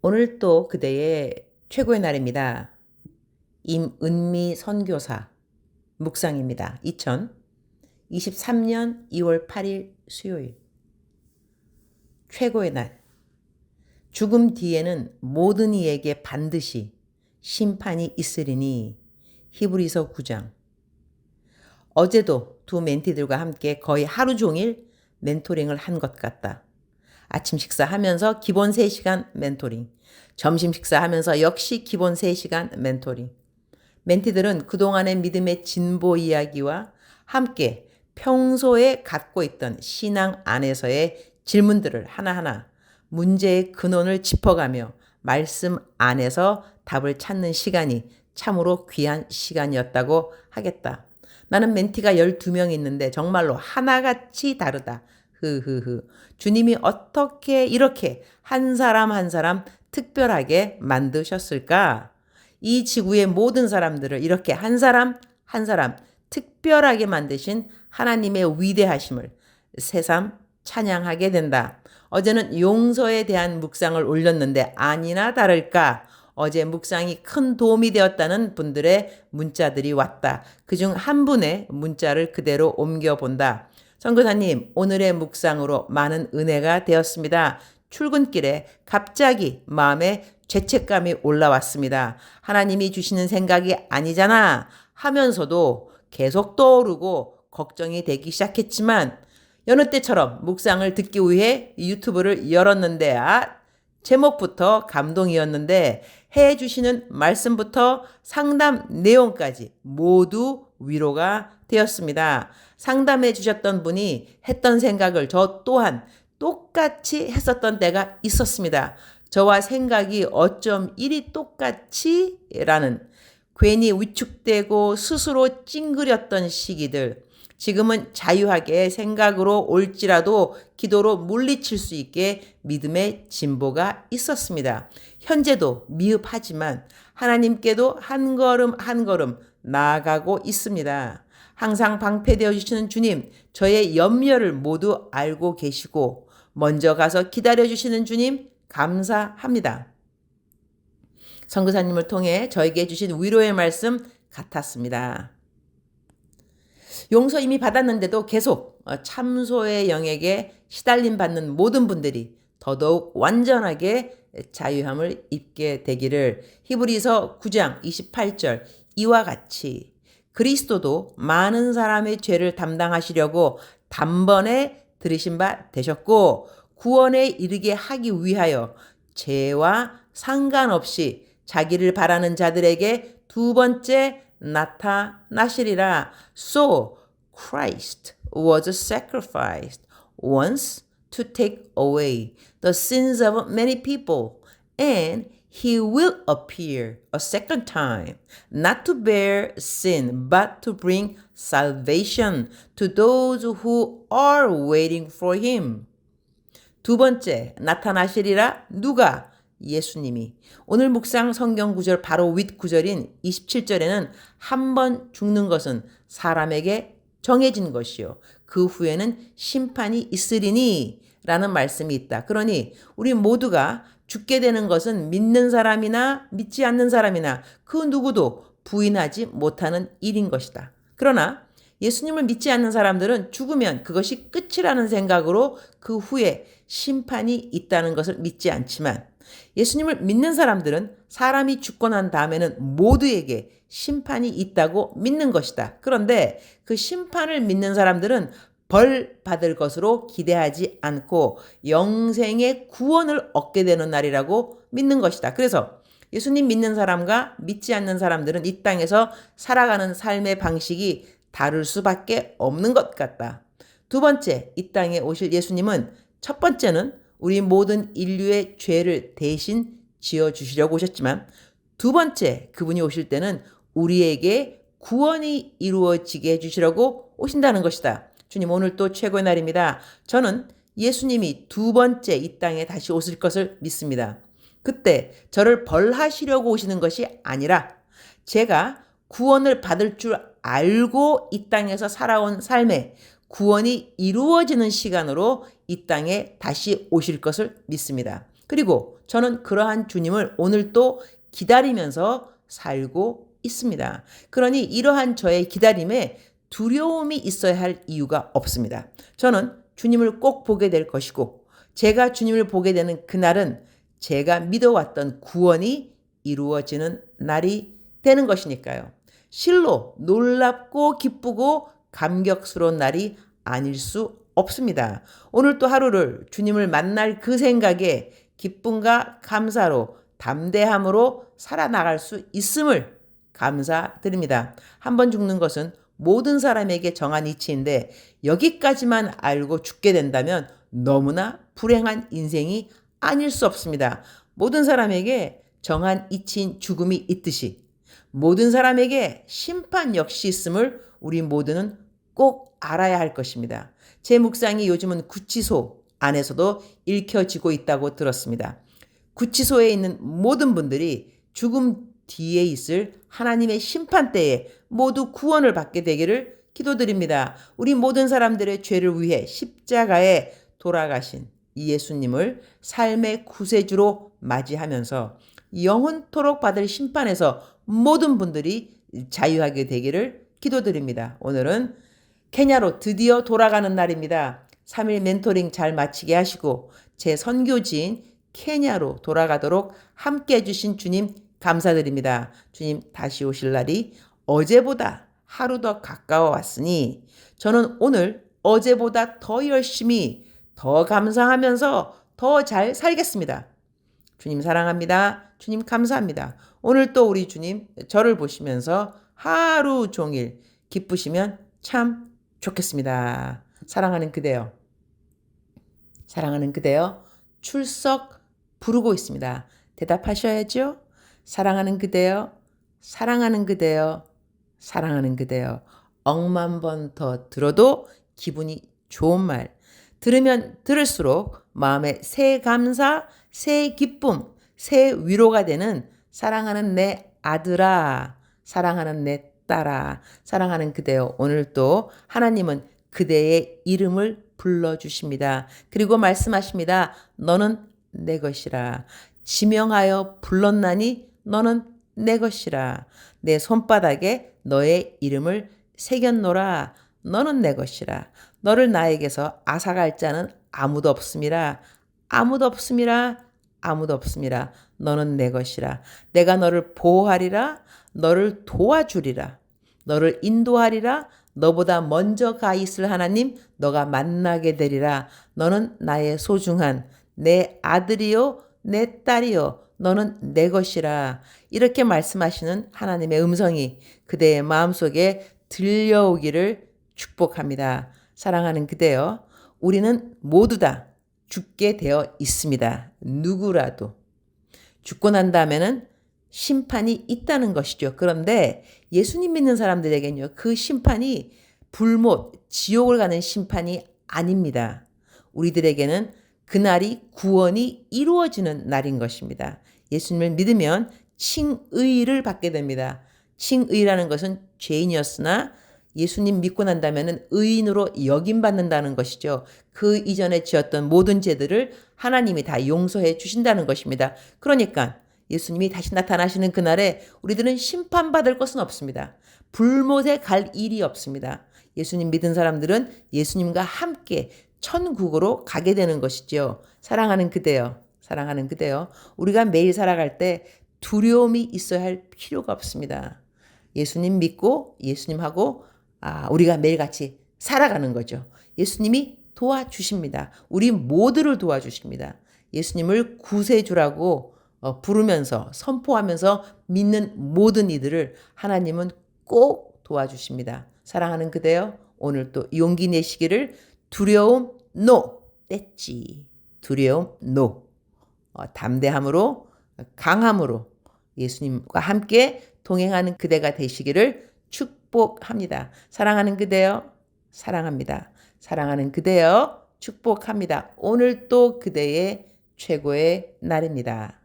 오늘 또 그대의 최고의 날입니다. 임은미 선교사 묵상입니다. 2023년 2월 8일 수요일. 최고의 날. 죽음 뒤에는 모든 이에게 반드시 심판이 있으리니. 히브리서 9장. 어제도 두 멘티들과 함께 거의 하루 종일 멘토링을 한 것 같다. 아침 식사하면서 기본 3시간 멘토링, 점심 식사하면서 역시 기본 3시간 멘토링. 멘티들은 그동안의 믿음의 진보 이야기와 함께 평소에 갖고 있던 신앙 안에서의 질문들을 하나하나 문제의 근원을 짚어가며 말씀 안에서 답을 찾는 시간이 참으로 귀한 시간이었다고 하겠다. 나는 멘티가 12명 있는데 정말로 하나같이 다르다. 주님이 어떻게 이렇게 한 사람 한 사람 특별하게 만드셨을까? 이 지구의 모든 사람들을 이렇게 한 사람 한 사람 특별하게 만드신 하나님의 위대하심을 새삼 찬양하게 된다. 어제는 용서에 대한 묵상을 올렸는데 아니나 다를까 어제 묵상이 큰 도움이 되었다는 분들의 문자들이 왔다. 그중 한 분의 문자를 그대로 옮겨본다. 선교사님, 오늘의 묵상으로 많은 은혜가 되었습니다. 출근길에 갑자기 마음에 죄책감이 올라왔습니다. 하나님이 주시는 생각이 아니잖아 하면서도 계속 떠오르고 걱정이 되기 시작했지만 여느 때처럼 묵상을 듣기 위해 유튜브를 열었는데 제목부터 감동이었는데 해주시는 말씀부터 상담 내용까지 모두 위로가 되었습니다. 상담해 주셨던 분이 했던 생각을 저 또한 똑같이 했었던 때가 있었습니다. 저와 생각이 어쩜 이리 똑같이? 라는 괜히 위축되고 스스로 찡그렸던 시기들. 지금은 자유하게 생각으로 올지라도 기도로 물리칠 수 있게 믿음의 진보가 있었습니다. 현재도 미흡하지만 하나님께도 한 걸음 한 걸음 나아가고 있습니다. 항상 방패되어 주시는 주님, 저의 염려를 모두 알고 계시고 먼저 가서 기다려 주시는 주님 감사합니다. 선교사님을 통해 저에게 주신 위로의 말씀 같았습니다. 용서 이미 받았는데도 계속 참소의 영에게 시달림 받는 모든 분들이 더더욱 완전하게 자유함을 입게 되기를. 히브리서 9장 28절 이와 같이 그리스도도 많은 사람의 죄를 담당하시려고 단번에 들으신 바 되셨고 구원에 이르게 하기 위하여 죄와 상관없이 자기를 바라는 자들에게 두 번째 나타나시리라. So Christ was sacrificed once to take away the sins of many people, and he will appear a second time, not to bear sin, but to bring salvation to those who are waiting for him. 두 번째 나타나시리라. 누가? 예수님이. 오늘 묵상 성경 구절 바로 윗 구절인 27절에는 한 번 죽는 것은 사람에게 정해진 것이요 그 후에는 심판이 있으리니 라는 말씀이 있다. 그러니 우리 모두가 죽게 되는 것은 믿는 사람이나 믿지 않는 사람이나 그 누구도 부인하지 못하는 일인 것이다. 그러나 예수님을 믿지 않는 사람들은 죽으면 그것이 끝이라는 생각으로 그 후에 심판이 있다는 것을 믿지 않지만 예수님을 믿는 사람들은 사람이 죽고 난 다음에는 모두에게 심판이 있다고 믿는 것이다. 그런데 그 심판을 믿는 사람들은 벌 받을 것으로 기대하지 않고 영생의 구원을 얻게 되는 날이라고 믿는 것이다. 그래서 예수님 믿는 사람과 믿지 않는 사람들은 이 땅에서 살아가는 삶의 방식이 다를 수밖에 없는 것 같다. 두 번째, 이 땅에 오실 예수님은 첫 번째는 우리 모든 인류의 죄를 대신 지어주시려고 오셨지만 두 번째 그분이 오실 때는 우리에게 구원이 이루어지게 해주시려고 오신다는 것이다. 주님, 오늘 또 최고의 날입니다. 저는 예수님이 두 번째 이 땅에 다시 오실 것을 믿습니다. 그때 저를 벌하시려고 오시는 것이 아니라 제가 구원을 받을 줄 알고 이 땅에서 살아온 삶에 구원이 이루어지는 시간으로 이 땅에 다시 오실 것을 믿습니다. 그리고 저는 그러한 주님을 오늘 또 기다리면서 살고 있습니다. 그러니 이러한 저의 기다림에 두려움이 있어야 할 이유가 없습니다. 저는 주님을 꼭 보게 될 것이고 제가 주님을 보게 되는 그날은 제가 믿어왔던 구원이 이루어지는 날이 되는 것이니까요. 실로 놀랍고 기쁘고 감격스러운 날이 아닐 수 없습니다. 오늘 또 하루를 주님을 만날 그 생각에 기쁨과 감사로 담대함으로 살아나갈 수 있음을 감사드립니다. 한 번 죽는 것은 모든 사람에게 정한 이치인데 여기까지만 알고 죽게 된다면 너무나 불행한 인생이 아닐 수 없습니다. 모든 사람에게 정한 이치인 죽음이 있듯이 모든 사람에게 심판 역시 있음을 우리 모두는 꼭 알아야 할 것입니다. 제 묵상이 요즘은 구치소 안에서도 읽혀지고 있다고 들었습니다. 구치소에 있는 모든 분들이 죽음 뒤에 있을 하나님의 심판대에 모두 구원을 받게 되기를 기도드립니다. 우리 모든 사람들의 죄를 위해 십자가에 돌아가신 이 예수님을 삶의 구세주로 맞이하면서 영원토록 받을 심판에서 모든 분들이 자유하게 되기를 기도드립니다. 오늘은 케냐로 드디어 돌아가는 날입니다. 3일 멘토링 잘 마치게 하시고 제 선교지인 케냐로 돌아가도록 함께 해주신 주님 감사드립니다. 주님 다시 오실 날이 어제보다 하루 더 가까워 왔으니 저는 오늘 어제보다 더 열심히 더 감사하면서 더 잘 살겠습니다. 주님 사랑합니다. 주님 감사합니다. 오늘 또 우리 주님 저를 보시면서 하루 종일 기쁘시면 참 좋겠습니다. 사랑하는 그대여. 사랑하는 그대여. 출석 부르고 있습니다. 대답하셔야죠. 사랑하는 그대여. 사랑하는 그대여. 사랑하는 그대여. 억만 번 더 들어도 기분이 좋은 말. 들으면 들을수록 마음에 새 감사, 새 기쁨, 새 위로가 되는 사랑하는 내 아들아, 사랑하는 내 딸아, 사랑하는 그대여. 오늘 또 하나님은 그대의 이름을 불러주십니다. 그리고 말씀하십니다. 너는 내 것이라. 지명하여 불렀나니 너는 내 것이라. 내 손바닥에 너의 이름을 새겼노라. 너는 내 것이라. 너를 나에게서 앗아갈 자는 아무도 없음이라. 아무도 없음이라. 아무도 없음이라. 너는 내 것이라. 내가 너를 보호하리라. 너를 도와주리라. 너를 인도하리라. 너보다 먼저 가 있을 하나님 너가 만나게 되리라. 너는 나의 소중한 내 아들이요 내 딸이요 너는 내 것이라. 이렇게 말씀하시는 하나님의 음성이 그대의 마음속에 들려오기를 축복합니다. 사랑하는 그대여, 우리는 모두 다 죽게 되어 있습니다. 누구라도. 죽고 난 다음에는 심판이 있다는 것이죠. 그런데 예수님 믿는 사람들에게는요, 그 심판이 불못, 지옥을 가는 심판이 아닙니다. 우리들에게는 그날이 구원이 이루어지는 날인 것입니다. 예수님을 믿으면 칭의를 받게 됩니다. 칭의라는 것은 죄인이었으나 예수님 믿고 난다면 의인으로 여김받는다는 것이죠. 그 이전에 지었던 모든 죄들을 하나님이 다 용서해 주신다는 것입니다. 그러니까 예수님이 다시 나타나시는 그날에 우리들은 심판받을 것은 없습니다. 불못에 갈 일이 없습니다. 예수님 믿은 사람들은 예수님과 함께 천국으로 가게 되는 것이죠. 사랑하는 그대여, 사랑하는 그대여, 우리가 매일 살아갈 때 두려움이 있어야 할 필요가 없습니다. 예수님 믿고 예수님하고 우리가 매일같이 살아가는 거죠. 예수님이 도와주십니다. 우리 모두를 도와주십니다. 예수님을 구세주라고 부르면서 선포하면서 믿는 모든 이들을 하나님은 꼭 도와주십니다. 사랑하는 그대여, 오늘 또 용기 내시기를. 두려움 노 뗐지. 두려움 노. 담대함으로 강함으로 예수님과 함께 동행하는 그대가 되시기를 축복합니다. 사랑하는 그대여, 사랑합니다. 사랑하는 그대여, 축복합니다. 오늘 또 그대의 최고의 날입니다.